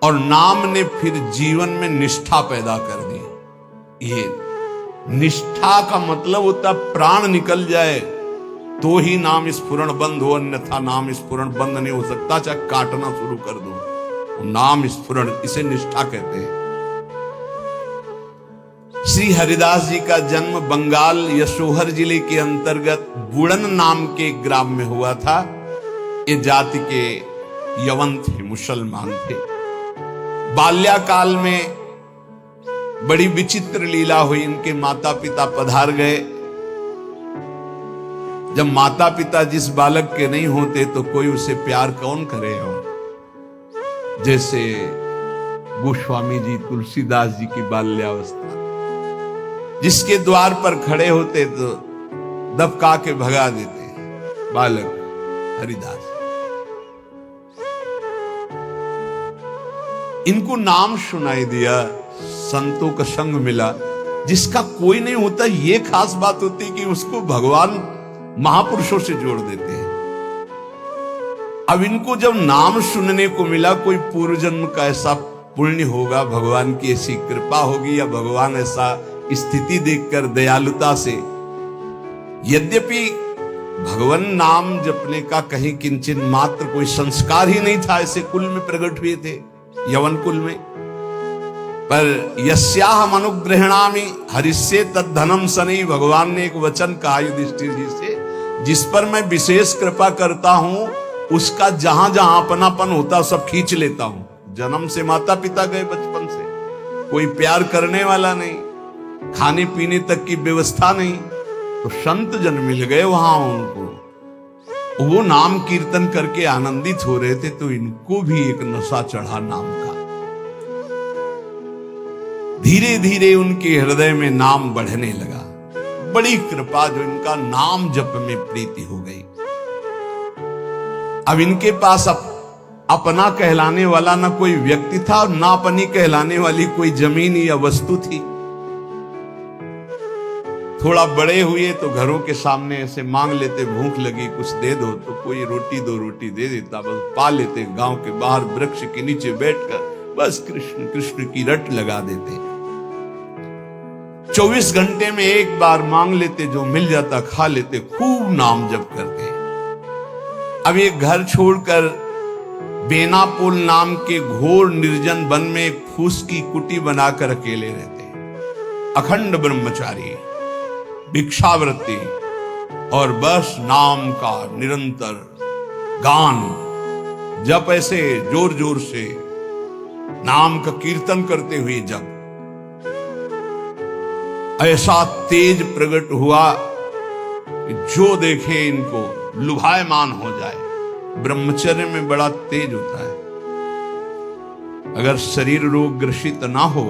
और नाम ने फिर जीवन में निष्ठा पैदा कर दी। ये निष्ठा का मतलब होता प्राण निकल जाए तो ही नाम स्फुरण बंद हो, अन्यथा नाम स्फुरण बंद नहीं हो सकता, चाहे काटना शुरू कर दो। नाम स्फुरण, इसे निष्ठा कहते हैं। श्री हरिदास जी का जन्म बंगाल यशोहर जिले के अंतर्गत बुड़न नाम के ग्राम में हुआ था। ये जाति के यवन थे, मुसलमान थे। बाल्याकाल में बड़ी विचित्र लीला हुई। इनके माता पिता पधार गए। जब माता पिता जिस बालक के नहीं होते तो कोई उसे प्यार कौन करे हो। जैसे गोस्वामी जी, तुलसीदास जी की बाल्यावस्था, जिसके द्वार पर खड़े होते तो दबका के भगा देते। बालक हरिदास, इनको नाम सुनाई दिया, संतों का संग मिला। जिसका कोई नहीं होता, ये खास बात होती कि उसको भगवान महापुरुषों से जोड़ देते हैं। अब इनको जब नाम सुनने को मिला, कोई पूर्व जन्म का ऐसा पुण्य होगा, भगवान की ऐसी कृपा होगी, या भगवान ऐसा स्थिति देखकर दयालुता से, यद्यपि भगवान नाम जपने का कहीं किंचित मात्र कोई संस्कार ही नहीं था। ऐसे कुल में प्रकट हुए थे, यवन कुल में। पर यस्याहम अनुग्रहणामि हरिष्ये तद्धनम सनई, भगवान ने एक वचन कहा युधिष्ठिर जी से, जिस पर मैं विशेष कृपा करता हूं उसका जहां जहां अपनापन होता सब खींच लेता हूं। जन्म से माता पिता गए, बचपन से कोई प्यार करने वाला नहीं, खाने पीने तक की व्यवस्था नहीं, तो संत जन मिल गए वहां उनको। वो नाम कीर्तन करके आनंदित हो रहे थे, तो इनको भी एक नशा चढ़ा नाम का। धीरे धीरे उनके हृदय में नाम बढ़ने लगा। बड़ी कृपा, जो इनका नाम जप में प्रीति हो गई। अब इनके पास अपना कहलाने वाला ना कोई व्यक्ति था, और ना अपनी कहलाने वाली कोई जमीन या वस्तु थी। थोड़ा बड़े हुए तो घरों के सामने ऐसे मांग लेते, भूख लगी कुछ दे दो, तो कोई रोटी दो रोटी दे देता, बस पा लेते। गांव के बाहर वृक्ष के नीचे बैठकर बस कृष्ण कृष्ण की रट लगा देते। 24 घंटे में एक बार मांग लेते, जो मिल जाता खा लेते, खूब नाम जप करते। अब ये घर छोड़कर बेनापुल नाम के घोर निर्जन वन में एक फूस की कुटी बनाकर अकेले रहते। अखंड ब्रह्मचारी, भिक्षावृत्ति, और बस नाम का निरंतर गान जप, ऐसे जोर जोर से नाम का कीर्तन करते हुए जप। ऐसा तेज प्रकट हुआ कि जो देखे इनको लुभायमान हो जाए। ब्रह्मचर्य में बड़ा तेज होता है। अगर शरीर रोग ग्रसित ना हो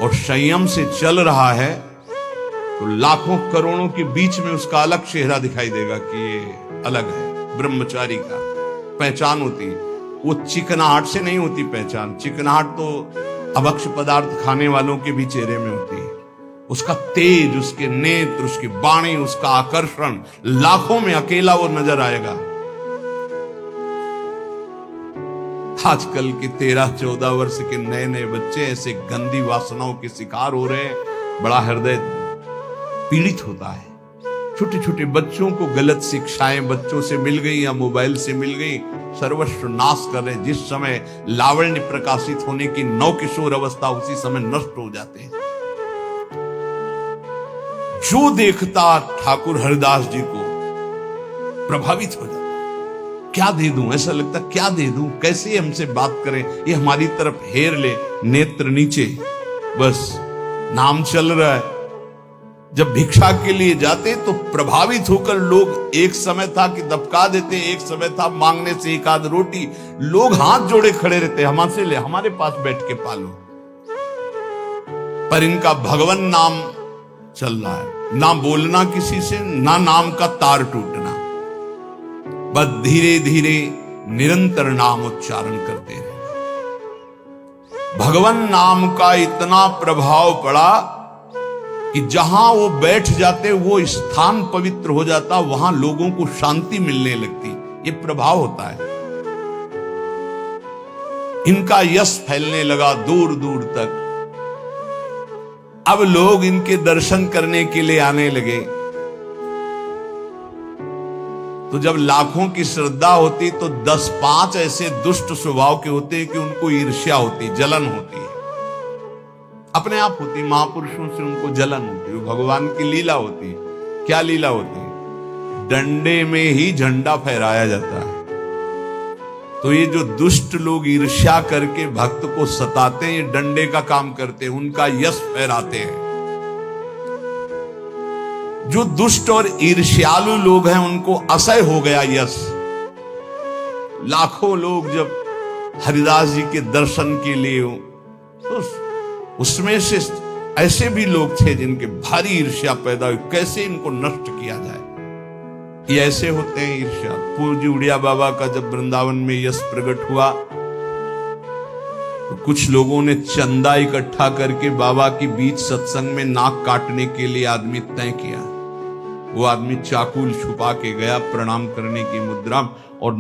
और संयम से चल रहा है, तो लाखों करोड़ों के बीच में उसका अलग चेहरा दिखाई देगा कि ये अलग है। ब्रह्मचारी का पहचान होती, वो चिकनाहट से नहीं होती पहचान। चिकनाहट तो अभक्ष पदार्थ खाने वालों के भी चेहरे में होती है। उसका तेज, उसके नेत्र, उसकी वाणी, उसका आकर्षण, लाखों में अकेला वो नजर आएगा। आजकल के 13-14 वर्ष के नए नए बच्चे ऐसे गंदी वासनाओं के शिकार हो रहे हैं, बड़ा हृदय पीड़ित होता है। छोटे छोटे बच्चों को गलत शिक्षाएं बच्चों से मिल गई या मोबाइल से मिल गई, सर्वस्व नाश कर रहे। जिस समय लावण्य प्रकाशित होने की नवकिशोर अवस्था, उसी समय नष्ट हो जाते हैं। जो देखता ठाकुर हरिदास जी को प्रभावित हो जाता। क्या दे दूं, ऐसा लगता क्या दे दूं, कैसे हमसे बात करें, ये हमारी तरफ हेर ले, नेत्र नीचे, बस नाम चल रहा है। जब भिक्षा के लिए जाते तो प्रभावित होकर लोग, एक समय था कि दबका देते, एक समय था मांगने से एक आध रोटी, लोग हाथ जोड़े खड़े रहते, हमसे ले, हमारे पास बैठ के पालो। पर इनका भगवान नाम चल रहा है, ना बोलना किसी से, ना नाम का तार टूटना, बस धीरे धीरे निरंतर नाम उच्चारण करते रहे। भगवान नाम का इतना प्रभाव पड़ा कि जहां वो बैठ जाते वो स्थान पवित्र हो जाता, वहां लोगों को शांति मिलने लगती। ये प्रभाव होता है। इनका यश फैलने लगा दूर दूर तक। अब लोग इनके दर्शन करने के लिए आने लगे। तो जब लाखों की श्रद्धा होती तो 10-5 ऐसे दुष्ट स्वभाव के होते हैं कि उनको ईर्ष्या होती, जलन होती है, अपने आप होती। महापुरुषों से उनको जलन होती है, भगवान की लीला होती है। क्या लीला होती है? डंडे में ही झंडा फहराया जाता है। तो ये जो दुष्ट लोग ईर्ष्या करके भक्त को सताते हैं, ये डंडे का काम करते हैं, उनका यश फहराते हैं। जो दुष्ट और ईर्ष्यालु लोग हैं उनको असह्य हो गया यश। लाखों लोग जब हरिदास जी के दर्शन के लिए हो, तो उसमें से ऐसे भी लोग थे जिनके भारी ईर्ष्या पैदा हुई, कैसे इनको नष्ट किया जाए। ये ऐसे होते हैं ईर्ष्या। पूज्य उड़िया बाबा का जब वृंदावन में यश प्रकट हुआ तो कुछ लोगों ने चंदा इकट्ठा करके बाबा की बीच सत्संग में नाक काटने के लिए आदमी तय किया। वो आदमी चाकू छुपा के गया प्रणाम करने की मुद्रा, और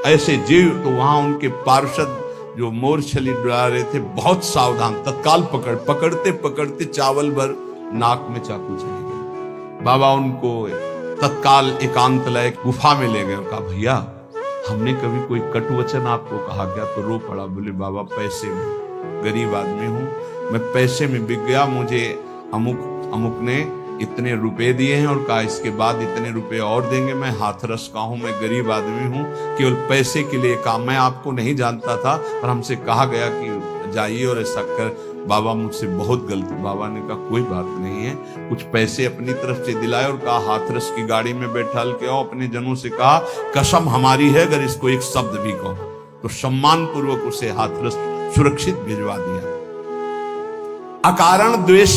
ऐसे जीव तो वहां उनके पार्षद जो मोरछली डरा रहे थे बहुत सावधान, तत्काल पकड़ते पकड़ते चावल भर नाक में चाकू चले गए। बाबा उनको तत्काल एकांतलय गुफा में ले गए और कहा, भैया हमने कभी कोई कट वचन आपको कहा क्या? तो रो पड़ा, बोले बाबा पैसे में, गरीब आदमी हूं मैं, पैसे में बिक गया, मुझे अमुक ने इतने रुपए दिए हैं और कहा इसके बाद इतने रुपए और देंगे, मैं हाथरस का हूं, मैं गरीब आदमी हूं, केवल पैसे के लिए काम, मैं आपको नहीं जानता था पर हमसे कहा गया कि जाइए और ऐसा कर। बाबा मुझसे बहुत गलती। बाबा ने कहा कोई बात नहीं है, कुछ पैसे अपनी तरफ से दिलाए और कहा हाथरस की गाड़ी में बैठा के आओ। अपने जनों से कहा कसम हमारी है अगर इसको एक शब्द भी कहो, तो सम्मान पूर्वक उसे हाथरस सुरक्षित भिजवा दिया। अकारण द्वेष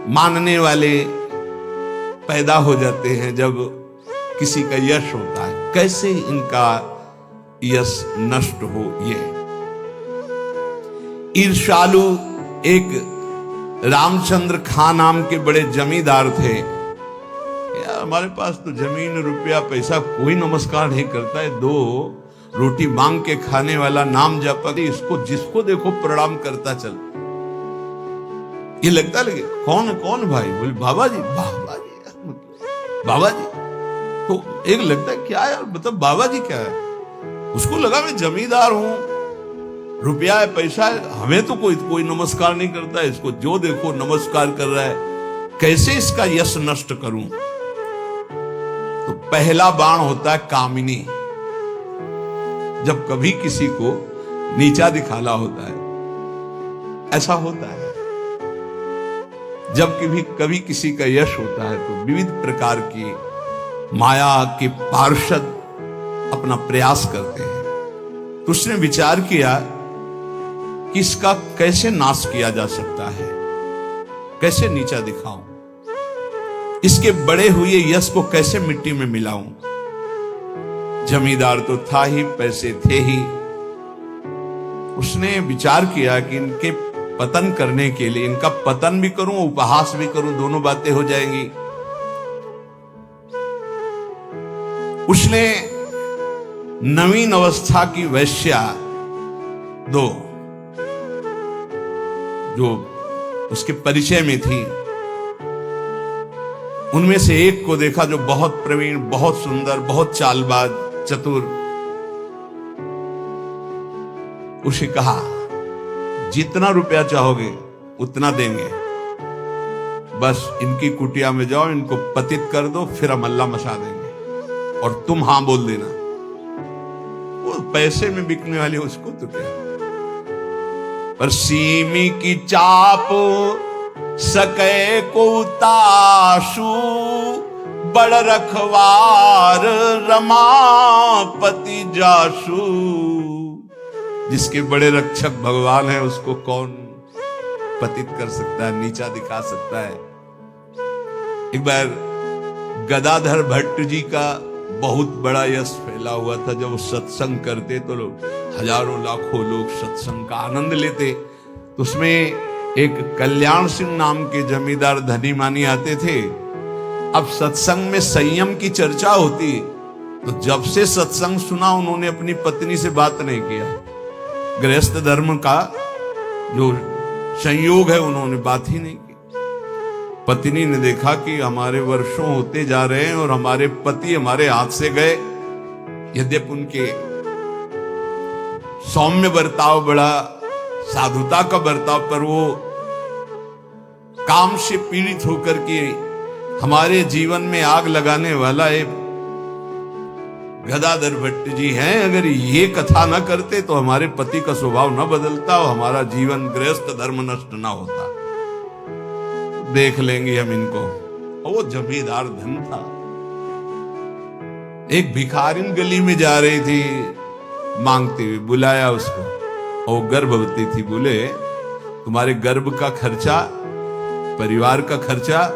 मानने वाले पैदा हो जाते हैं जब किसी का यश होता है। कैसे इनका यश नष्ट हो? ये ईर्ष्यालु एक रामचंद्र खान नाम के बड़े जमींदार थे। यार हमारे पास तो जमीन रुपया पैसा कोई नमस्कार नहीं करता है, 2 रोटी मांग के खाने वाला नाम जपती, इसको जिसको देखो प्रणाम करता चल। ये लगता लगे कौन भाई? बोले बाबा जी। बाबा जी तो एक लगता है क्या यार, मतलब बाबा जी क्या है? उसको लगा मैं जमींदार हूं, रुपया है पैसा है, हमें तो कोई नमस्कार नहीं करता है, इसको जो देखो नमस्कार कर रहा है, कैसे इसका यश नष्ट करूं? तो पहला बाण होता है कामिनी। जब कभी किसी को नीचा दिखाना होता है, ऐसा होता है। जब कभी किसी का यश होता है तो विविध प्रकार की माया के पार्षद अपना प्रयास करते हैं। तो उसने विचार किया कि इसका कैसे नाश किया जा सकता है, कैसे नीचा दिखाऊं, इसके बड़े हुए यश को कैसे मिट्टी में मिलाऊं। जमींदार तो था ही, पैसे थे ही। उसने विचार किया कि इनके पतन करने के लिए, इनका पतन भी करूं उपहास भी करूं, दोनों बातें हो जाएंगी। उसने नवीन अवस्था की वैश्या 2 जो उसके परिचय में थी, उनमें से एक को देखा जो बहुत प्रवीण, बहुत सुंदर, बहुत चालबाज, चतुर। उसे कहा जितना रुपया चाहोगे उतना देंगे, बस इनकी कुटिया में जाओ, इनको पतित कर दो, फिर हम अल्लाह मचा देंगे और तुम हां बोल देना। वो पैसे में बिकने वाली उसको तो क्या, पर सीमी की चाप सके को ताशु, बड़ रखवार रमापति जाशु। जिसके बड़े रक्षक भगवान है उसको कौन पतित कर सकता है, नीचा दिखा सकता है। एक बार गदाधर भट्ट जी का बहुत बड़ा यश फैला हुआ था। जब वो सत्संग करते तो लोग, हजारों लाखों लोग सत्संग का आनंद लेते। तो उसमें एक कल्याण सिंह नाम के जमींदार धनी मानी आते थे। अब सत्संग में संयम की चर्चा होती, तो जब से सत्संग सुना उन्होंने अपनी पत्नी से बात नहीं किया। गृहस्थ धर्म का जो संयोग है उन्होंने बात ही नहीं की। पत्नी ने देखा कि हमारे वर्षों होते जा रहे हैं और हमारे पति हमारे हाथ से गए, यद्यपि उनके सौम्य बर्ताव, बड़ा साधुता का बर्ताव, पर वो काम से पीड़ित होकर के हमारे जीवन में आग लगाने वाला एक गदाधर भट्ट जी हैं। अगर ये कथा न करते तो हमारे पति का स्वभाव न बदलता और हमारा जीवन गृहस्थ धर्म नष्ट न होता। देख लेंगे हम इनको। और वो जमींदार धन था। एक भिखारिन गली में जा रही थी मांगते हुए, बुलाया उसको और गर्भवती थी। बोले तुम्हारे गर्भ का खर्चा, परिवार का खर्चा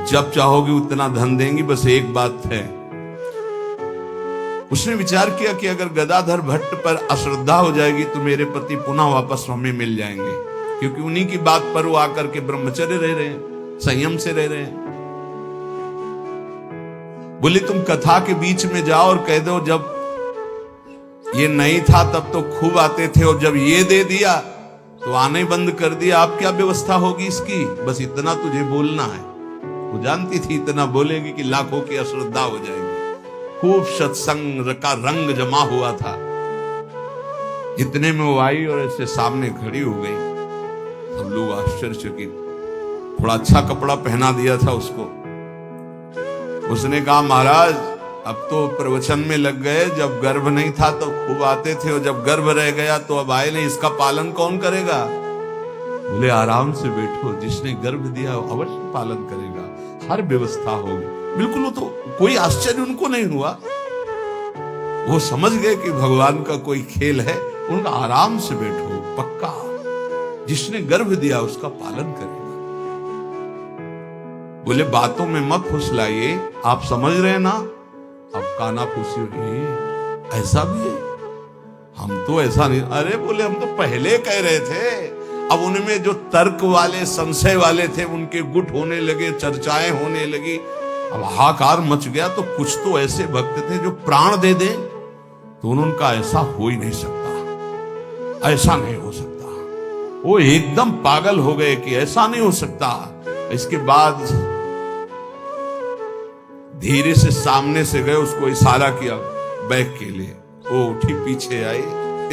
जब चाहोगी उतना धन देंगी, बस एक बात है। उसने विचार किया कि अगर गदाधर भट्ट पर अश्रद्धा हो जाएगी तो मेरे पति पुनः वापस हमें मिल जाएंगे, क्योंकि उन्हीं की बात पर वो आकर के ब्रह्मचर्य रह रहे हैं, संयम से रह रहे हैं। बोले तुम कथा के बीच में जाओ और कह दो जब ये नहीं था तब तो खूब आते थे और जब ये दे दिया तो आने बंद कर दिया, अब क्या व्यवस्था होगी इसकी, बस इतना तुझे बोलना है। वो जानती थी इतना बोलेगी कि लाखों की अश्रद्धा हो जाएगी। खूब सत्संग का रंग जमा हुआ था। इतने में वो आई और ऐसे सामने खड़ी हो गई। सब लोग आश्चर्यचकित। थोड़ा अच्छा कपड़ा पहना दिया था उसको। उसने कहा महाराज अब तो प्रवचन में लग गए, जब गर्भ नहीं था तो खूब आते थे और जब गर्भ रह गया तो अब आए नहीं, इसका पालन कौन करेगा। बोले आराम से बैठो, जिसने गर्भ दिया अवश्य पालन करेगा, हर व्यवस्था होगी। बिल्कुल, वो तो कोई आश्चर्य उनको नहीं हुआ। वो समझ गए कि भगवान का कोई खेल है। उनका आराम से बैठो, पक्का जिसने गर्भ दिया उसका पालन करेगा। बोले बातों में मत फुसलाइए, आप समझ रहे हैं ना। अब काना फूसी हुई, ऐसा भी है, हम तो ऐसा नहीं। अरे बोले हम तो पहले कह रहे थे। अब उनमें जो तर्क वाले, संशय वाले थे उनके गुट होने लगे, चर्चाएं होने लगी। अब हाहाकार मच गया। तो कुछ तो ऐसे भक्त थे जो प्राण दे दें, तो उनका ऐसा हो ही नहीं सकता, ऐसा नहीं हो सकता। वो एकदम पागल हो गए कि ऐसा नहीं हो सकता। इसके बाद धीरे से सामने से गए, उसको इशारा किया बैग के लिए। वो उठी, पीछे आई,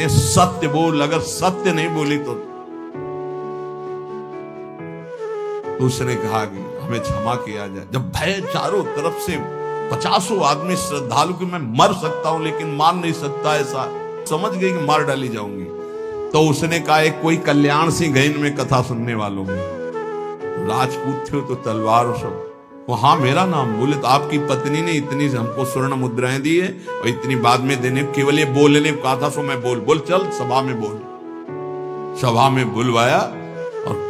ये सत्य बोल, अगर सत्य नहीं बोली तो उसने कहा कि हमें क्षमा किया जाए। जब भय चारों तरफ से 50 आदमी श्रद्धालु कि मैं मर सकता हूं लेकिन मार नहीं सकता, ऐसा समझ गई कि मार डाली जाऊंगी। तो उसने कहा एक कोई कल्याण सिंह गए इनमें कथा सुनने वालों में, राजपूत थे तो तलवार और सब। वहां मेरा नाम। बोले तो आपकी पत्नी ने इतनी हमको स्वर्ण मुद्राएं दी है और इतनी बाद में देने, केवल ये बोलने कहा था सो मैं बोल चल सभा में बोल। सभा में बुलवाया और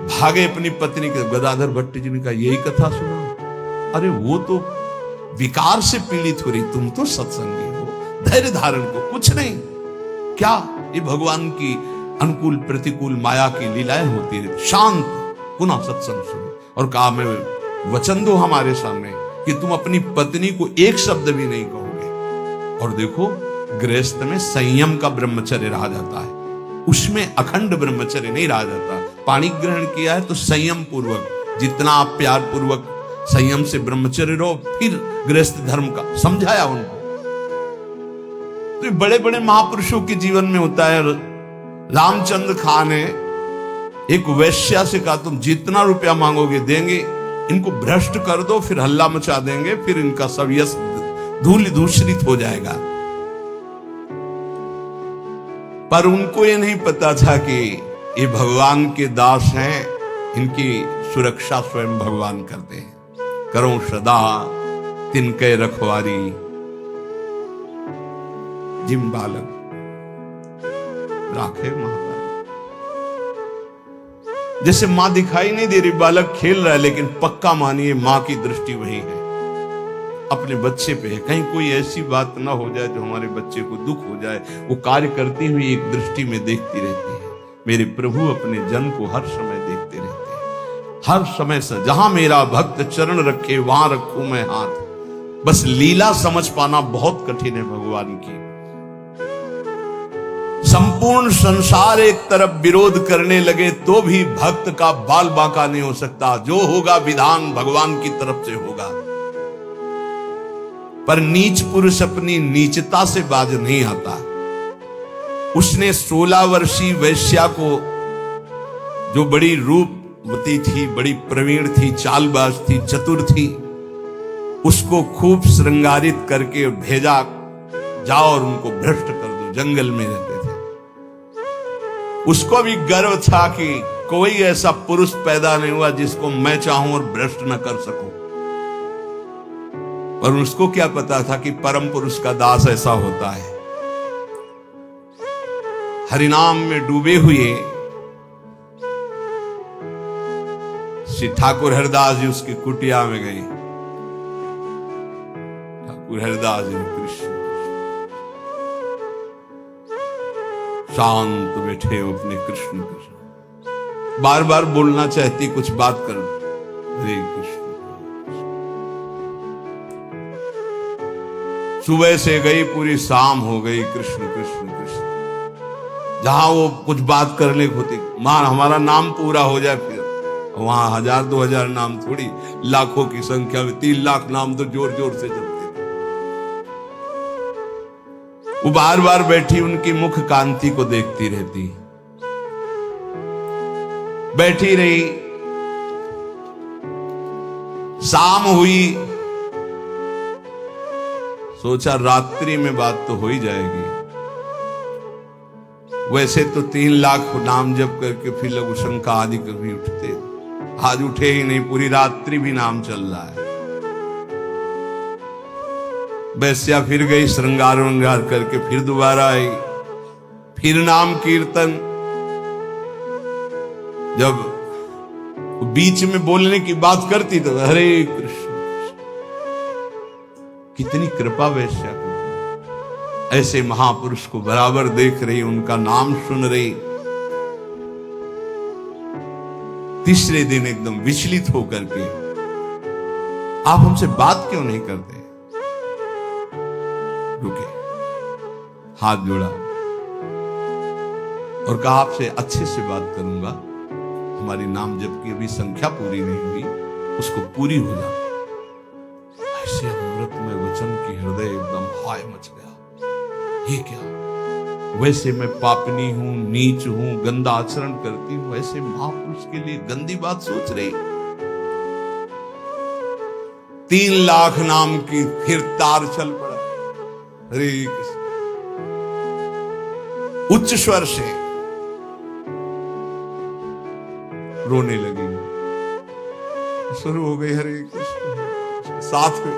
भागे अपनी पत्नी के। गदाधर भट्ट जी ने कहा यही कथा सुना। अरे वो तो विकार से पीड़ित हो रही, तुम तो सत्संगी हो, धैर्य धारण को कुछ नहीं। क्या ये भगवान की अनुकूल प्रतिकूल माया की लीलाएं होती रहती। शांत पुनः सत्संग सुनो और कहा मैं वचन दो हमारे सामने कि तुम अपनी पत्नी को एक शब्द भी नहीं कहोगे। और देखो गृहस्थ में संयम का ब्रह्मचर्य रहा जाता है, उसमें अखंड ब्रह्मचर्य नहीं रहा जाता। पानी ग्रहण किया है तो संयम पूर्वक, जितना आप प्यार पूर्वक संयम से ब्रह्मचर्य रहो, फिर गृहस्थ धर्म का समझाया उनको। तो बड़े बड़े महापुरुषों के जीवन में होता है। रामचंद्र खान ने एक वैश्या से कहा तुम जितना रुपया मांगोगे देंगे, इनको भ्रष्ट कर दो, फिर हल्ला मचा देंगे, फिर इनका सब यश धूल दूषित हो जाएगा। पर उनको ये नहीं पता था कि ये भगवान के दास हैं, इनकी सुरक्षा स्वयं भगवान करते हैं। करो सदा तिनके रखवारी, जिम बालक राखे महाराज। जैसे मां दिखाई नहीं दे रही, बालक खेल रहा है, लेकिन पक्का मानिए मां की दृष्टि वही है, अपने बच्चे पे है। कहीं कोई ऐसी बात ना हो जाए जो हमारे बच्चे को दुख हो जाए, वो कार्य करती हुई एक दृष्टि में देखती रहती है। मेरे प्रभु अपने जन को हर समय देखते रहते हैं, हर समय से। जहां मेरा भक्त चरण रखे वहां रखूं मैं हाथ। बस लीला समझ पाना बहुत कठिन है भगवान की। संपूर्ण संसार एक तरफ विरोध करने लगे तो भी भक्त का बाल बांका नहीं हो सकता। जो होगा विधान भगवान की तरफ से होगा। पर नीच पुरुष अपनी नीचता से बाज नहीं आता। उसने 16 वर्षीय वैश्या को, जो बड़ी रूपवती थी, बड़ी प्रवीण थी, चालबाज थी, चतुर थी, उसको खूब श्रृंगारित करके भेजा, जाओ और उनको भ्रष्ट कर दो। जंगल में रहते थे। उसको भी गर्व था कि कोई ऐसा पुरुष पैदा नहीं हुआ जिसको मैं चाहूं और भ्रष्ट न कर सकूं। पर उसको क्या पता था कि परम पुरुष का दास ऐसा होता है। हरिनाम में डूबे हुए श्री ठाकुर हरिदास जी उसकी कुटिया में गए। ठाकुर हरिदास जी कृष्ण शांत बैठे हो अपने कृष्ण कृष्ण, बार बार बोलना चाहती कुछ बात कर, हरे कृष्ण। सुबह से गई, पूरी शाम हो गई, कृष्ण कृष्ण कृष्ण। जहां वो कुछ बात करने को होती, मान हमारा नाम पूरा हो जाए, फिर वहां 1000-2000 नाम थोड़ी, लाखों की संख्या में 3 लाख नाम तो जोर जोर से जपते। वो बार बार बैठी उनकी मुख कांति को देखती रहती, बैठी रही। शाम हुई, सोचा रात्रि में बात तो हो ही जाएगी। वैसे तो 3 लाख नाम जप करके फिर लघु शंका आदि कभी उठते, आज उठे ही नहीं, पूरी रात्रि भी नाम चल रहा है। वैश्या फिर गई, श्रृंगार वंगार करके फिर दोबारा आई, फिर नाम कीर्तन। जब बीच में बोलने की बात करती तो हरे कृष्ण। कितनी कृपा वैश्या को, ऐसे महापुरुष को बराबर देख रही, उनका नाम सुन रही। तीसरे दिन एकदम विचलित होकर के, आप हमसे बात क्यों नहीं करते? रुके, हाथ जोड़ा और कहा आपसे अच्छे से बात करूंगा, हमारी नाम जप की अभी संख्या पूरी नहीं हुई, उसको पूरी हो जा। ऐसे अमृत में वचन की हृदय एकदम हाय मच गया। ये क्या? वैसे मैं पापनी हूं, नीच हूं, गंदा आचरण करती हूं, ऐसे महापुरुष के लिए गंदी बात सोच रही। 3 लाख नाम की फिर तार चल पड़ा। हरे कृष्ण, उच्च स्वर से रोने लगी, शुरू हो गई हरे कृष्ण। साथ में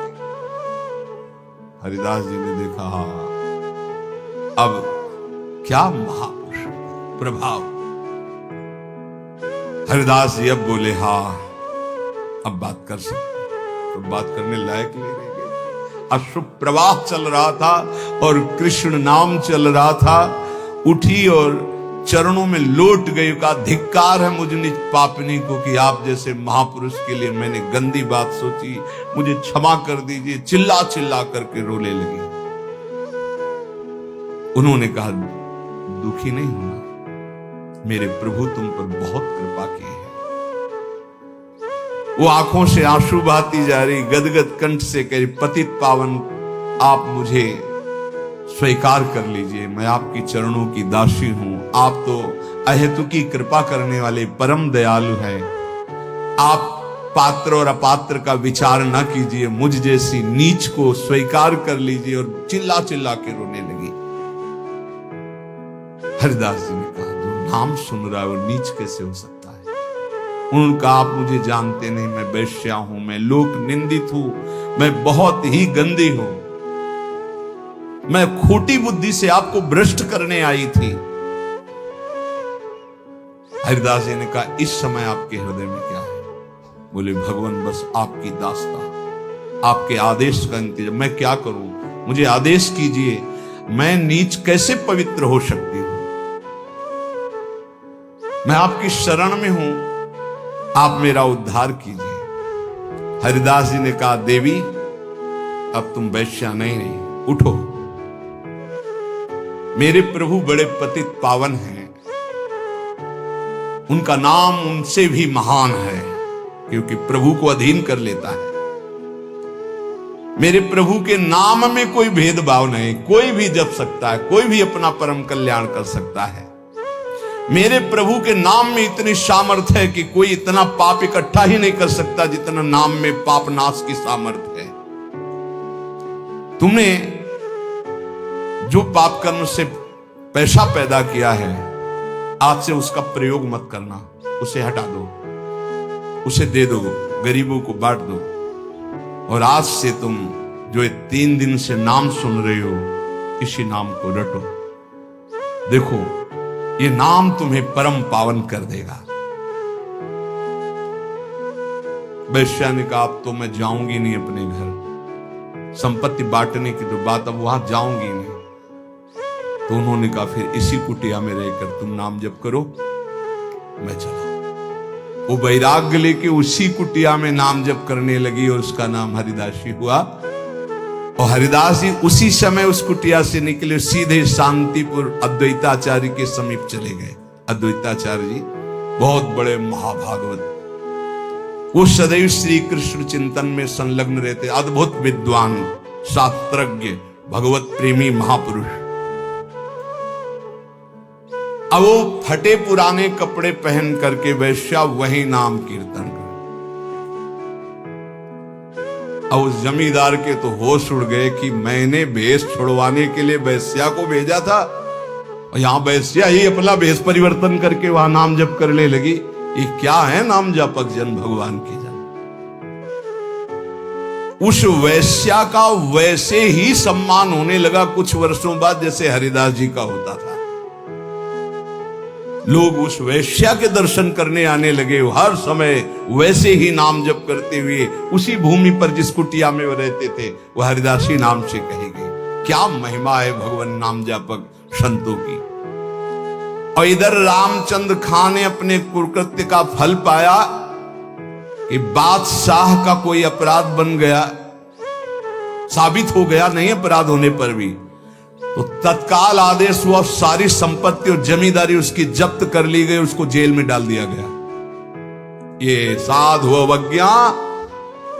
हरिदास जी ने देखा, हाँ अब क्या महापुरुष प्रभाव। हरिदास जी अब बोले, हाँ अब बात कर सकते। तो बात करने लायक नहीं रह गए। अश्रु प्रवाह चल रहा था और कृष्ण नाम चल रहा था। उठी और चरणों में लौट गई, का धिक्कार है मुझ निज पापनी को कि आप जैसे महापुरुष के लिए मैंने गंदी बात सोची, मुझे क्षमा कर दीजिए। चिल्ला चिल्ला करके रोने लगी। उन्होंने कहा, दुखी नहीं होना, मेरे प्रभु तुम पर बहुत कृपा की है। वो आंखों से आंसू बहाती जा रही, गदगद कंठ से कह रही, पतित पावन आप मुझे स्वीकार कर लीजिए, मैं आपकी चरणों की दासी हूं। आप तो अहेतुकी कृपा करने वाले परम दयालु हैं। आप पात्र और अपात्र का विचार न कीजिए, मुझ जैसी नीच को स्वीकार कर लीजिए। और चिल्ला चिल्ला के रोने लगी। हरिदास जी ने कहा, जो नाम सुन रहा है वो नीच कैसे हो सकता है? उनका, आप मुझे जानते नहीं, मैं वैश्या हूं, मैं लोक निंदित हूं, मैं बहुत ही गंदी हूं, मैं खोटी बुद्धि से आपको भ्रष्ट करने आई थी। हरिदास जी ने कहा, इस समय आपके हृदय में क्या है? बोले, भगवान बस आपकी दास्ता, आपके आदेश का इंतजार। मैं क्या करूं, मुझे आदेश कीजिए। मैं नीच कैसे पवित्र हो सकती हूं? मैं आपकी शरण में हूं, आप मेरा उद्धार कीजिए। हरिदास जी ने कहा, देवी अब तुम वैश्या नहीं रही, उठो। मेरे प्रभु बड़े पतित पावन हैं, उनका नाम उनसे भी महान है, क्योंकि प्रभु को अधीन कर लेता है। मेरे प्रभु के नाम में कोई भेदभाव नहीं, कोई भी जप सकता है, कोई भी अपना परम कल्याण कर सकता है। मेरे प्रभु के नाम में इतनी सामर्थ्य है कि कोई इतना पाप इकट्ठा ही नहीं कर सकता जितना नाम में पाप नाश की सामर्थ्य है। तुमने जो पाप कर्म से पैसा पैदा किया है, आज से उसका प्रयोग मत करना, उसे हटा दो, उसे दे दो, गरीबों को बांट दो। और आज से तुम जो 3 दिन से नाम सुन रहे हो, इसी नाम को रटो। देखो, ये नाम तुम्हें परम पावन कर देगा। वैश्या ने कहा, अब तो मैं जाऊंगी नहीं अपने घर, संपत्ति बांटने की तो बात, अब वहां जाऊंगी नहीं। तो उन्होंने कहा, फिर इसी कुटिया में रहकर तुम नाम जप करो, मैं चला। वो वैराग्य लेके उसी कुटिया में नाम जप करने लगी और उसका नाम हरिदासी हुआ। और हरिदास जी उसी समय उस कुटिया से निकले, सीधे शांतिपुर अद्वैताचार्य के समीप चले गए। अद्वैताचार्य जी बहुत बड़े महाभागवत, वो सदैव श्री कृष्ण चिंतन में संलग्न रहते, अद्भुत विद्वान, शास्त्रज्ञ, भगवत प्रेमी महापुरुष। अब वो फटे पुराने कपड़े पहन करके वैश्या वही नाम कीर्तन कर। अब उस जमींदार के तो होश उड़ गए कि मैंने भेष छुड़वाने के लिए वैश्या को भेजा था, और यहां वैश्या ही अपना भेष परिवर्तन करके वहां नाम जप करने लगी। ये क्या है नाम जपक जन भगवान की जन। उस वैश्या का वैसे ही सम्मान होने लगा कुछ वर्षों बाद जैसे हरिदास जी का होता था। लोग उस वैश्या के दर्शन करने आने लगे, हर समय वैसे ही नाम जप करते हुए उसी भूमि पर जिस कुटिया में वो रहते थे, वह हरिदासी नाम से कही गई। क्या महिमा है भगवान नाम जापक संतों की। और इधर रामचंद्र खान ने अपने कुकृत्य का फल पाया कि बादशाह का कोई अपराध बन गया, साबित हो गया, नहीं अपराध होने पर भी, तो तत्काल आदेश हुआ, सारी संपत्ति और जमींदारी उसकी जब्त कर ली गई, उसको जेल में डाल दिया गया। ये साधु अवज्ञा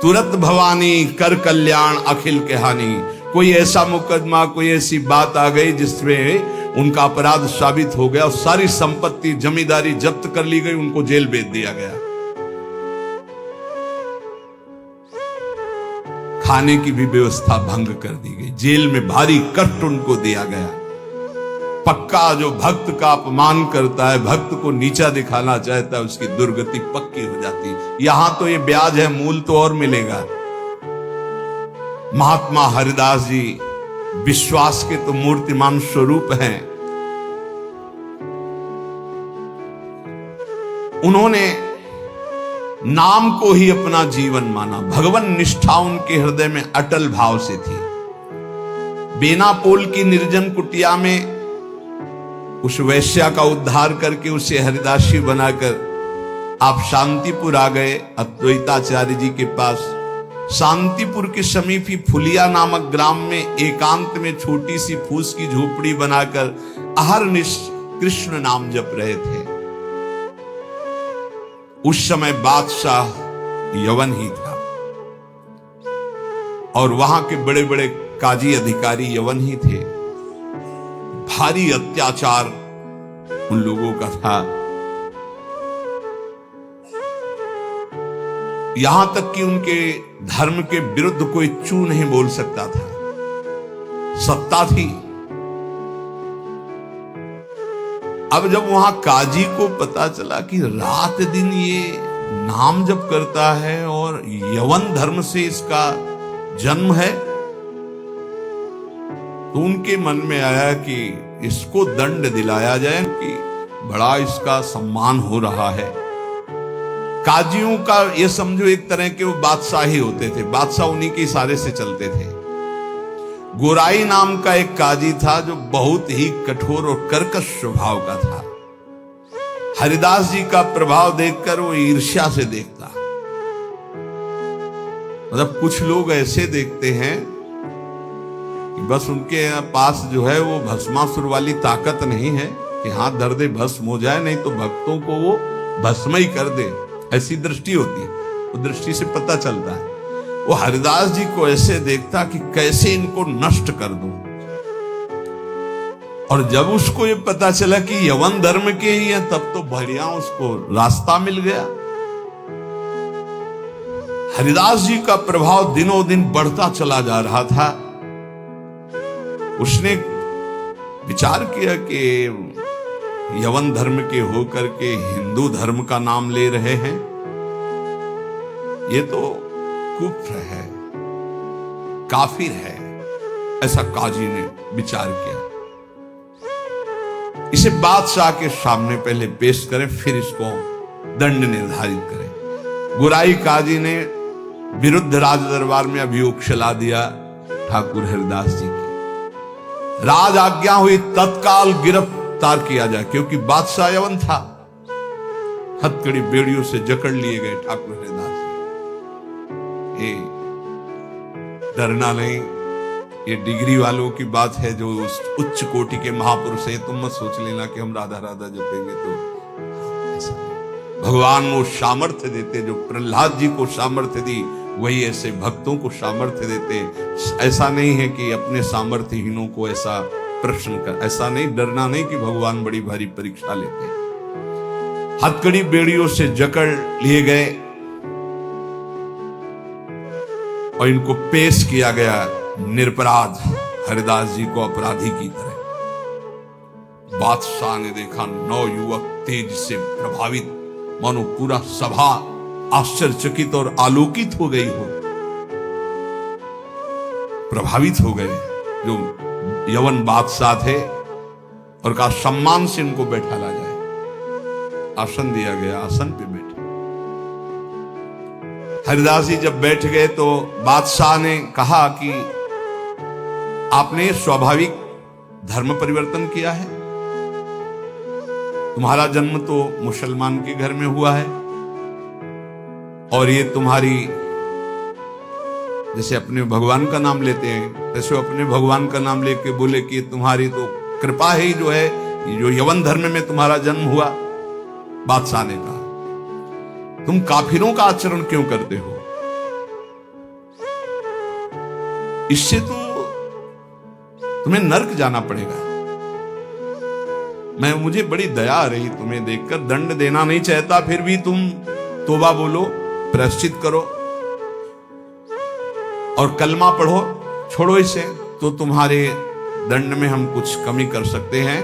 तुरंत भवानी, कर कल्याण अखिल के हानि। कोई ऐसा मुकदमा, कोई ऐसी बात आ गई जिसमें उनका अपराध साबित हो गया और सारी संपत्ति जमींदारी जब्त कर ली गई, उनको जेल भेज दिया गया। खाने की भी व्यवस्था भंग कर दी गई, जेल में भारी कष्ट उनको दिया गया। पक्का जो भक्त का अपमान करता है, भक्त को नीचा दिखाना चाहता है, उसकी दुर्गति पक्की हो जाती। यहां तो ये ब्याज है, मूल तो और मिलेगा। महात्मा हरिदास जी विश्वास के तो मूर्तिमान स्वरूप हैं। उन्होंने नाम को ही अपना जीवन माना, भगवान निष्ठा उनके हृदय में अटल भाव से थी। बेनापोल की निर्जन कुटिया में उस वैश्या का उद्धार करके उसे हरिदासी बनाकर आप शांतिपुर आ गए, अद्वैताचार्य जी के पास। शांतिपुर के समीप ही फुलिया नामक ग्राम में एकांत में छोटी सी फूस की झोपड़ी बनाकर अहरनिश कृष्ण नाम जप रहे थे। उस समय बादशाह यवन ही था और वहां के बड़े बड़े काजी अधिकारी यवन ही थे। भारी अत्याचार उन लोगों का था, यहां तक कि उनके धर्म के विरुद्ध कोई चू नहीं बोल सकता था। सत्ता थी। अब जब वहां काजी को पता चला कि रात दिन ये नाम जप करता है और यवन धर्म से इसका जन्म है, तो उनके मन में आया कि इसको दंड दिलाया जाए, कि बड़ा इसका सम्मान हो रहा है। काजियों का ये समझो एक तरह के वो बादशाह ही होते थे, बादशाह उन्हीं के इशारे से चलते थे। गोराई नाम का एक काजी था जो बहुत ही कठोर और कर्कश स्वभाव का था। हरिदास जी का प्रभाव देखकर वो ईर्ष्या से देखता। मतलब कुछ लोग ऐसे देखते हैं बस उनके पास जो है वो भस्मासुर वाली ताकत नहीं है कि हाथ धर दे भस्म हो जाए, नहीं तो भक्तों को वो भस्म ही कर दे, ऐसी दृष्टि होती है। वो दृष्टि से पता चलता है। वो हरिदास जी को ऐसे देखता कि कैसे इनको नष्ट कर दूं। और जब उसको ये पता चला कि यवन धर्म के ही हैं, तब तो बढ़िया उसको रास्ता मिल गया। हरिदास जी का प्रभाव दिनों दिन बढ़ता चला जा रहा था। उसने विचार किया कि यवन धर्म के होकर के हिंदू धर्म का नाम ले रहे हैं, ये तो कुफ्र है, काफिर है, ऐसा काजी ने विचार किया। इसे बादशाह के सामने पहले पेश करें, फिर इसको दंड निर्धारित करें। गुराई काजी ने विरुद्ध राज दरबार में अभियोग चला दिया ठाकुर हरिदास जी की। राज आज्ञा हुई तत्काल गिरफ्तार किया जाए, क्योंकि बादशाह यवन था। हथकड़ी बेड़ियों से जकड़ लिए गए ठाकुर हरिदास जी। ये डरना नहीं, ये डिग्री वालों की बात है जो उच्च कोटि के महापुरुष है। तुम मत सोच लेना कि हम राधा राधा जपेंगे तो ऐसा नहीं। भगवान वो सामर्थ्य देते, जो प्रहलाद जी को सामर्थ्य दी, वही ऐसे भक्तों को सामर्थ्य देते। ऐसा नहीं है कि अपने सामर्थ्यहीनों को ऐसा प्रश्न कर, ऐसा नहीं, डरना नहीं कि भगवान बड़ी भारी परीक्षा लेते हैं। हथकड़ी बेड़ियों से जकड़ लिए गए और इनको पेश किया गया निरपराध हरिदास जी को अपराधी की तरह। बादशाह ने देखा 9 युवक तेज से प्रभावित, मानो पूरा सभा आश्चर्यचकित और आलोकित हो गई हो, प्रभावित हो गए। जो यवन बादशाह थे, और कहा सम्मान से इनको बैठा ला जाए। आसन दिया गया, आसन पे बैठे। हरिदास जी जब बैठ गए तो बादशाह ने कहा कि आपने स्वाभाविक धर्म परिवर्तन किया है। तुम्हारा जन्म तो मुसलमान के घर में हुआ है, और ये तुम्हारी, जैसे अपने भगवान का नाम लेते हैं, जैसे अपने भगवान का नाम लेके बोले कि तुम्हारी तो कृपा ही जो है, जो यवन धर्म में तुम्हारा जन्म हुआ। बादशाह ने कहा तुम काफिरों का आचरण क्यों करते हो? इससे तो तुम्हें नर्क जाना पड़ेगा। मुझे बड़ी दया आ रही तुम्हें देखकर, दंड देना नहीं चाहता, फिर भी तुम तौबा बोलो, प्रायश्चित करो और कलमा पढ़ो, छोड़ो इसे, तो तुम्हारे दंड में हम कुछ कमी कर सकते हैं।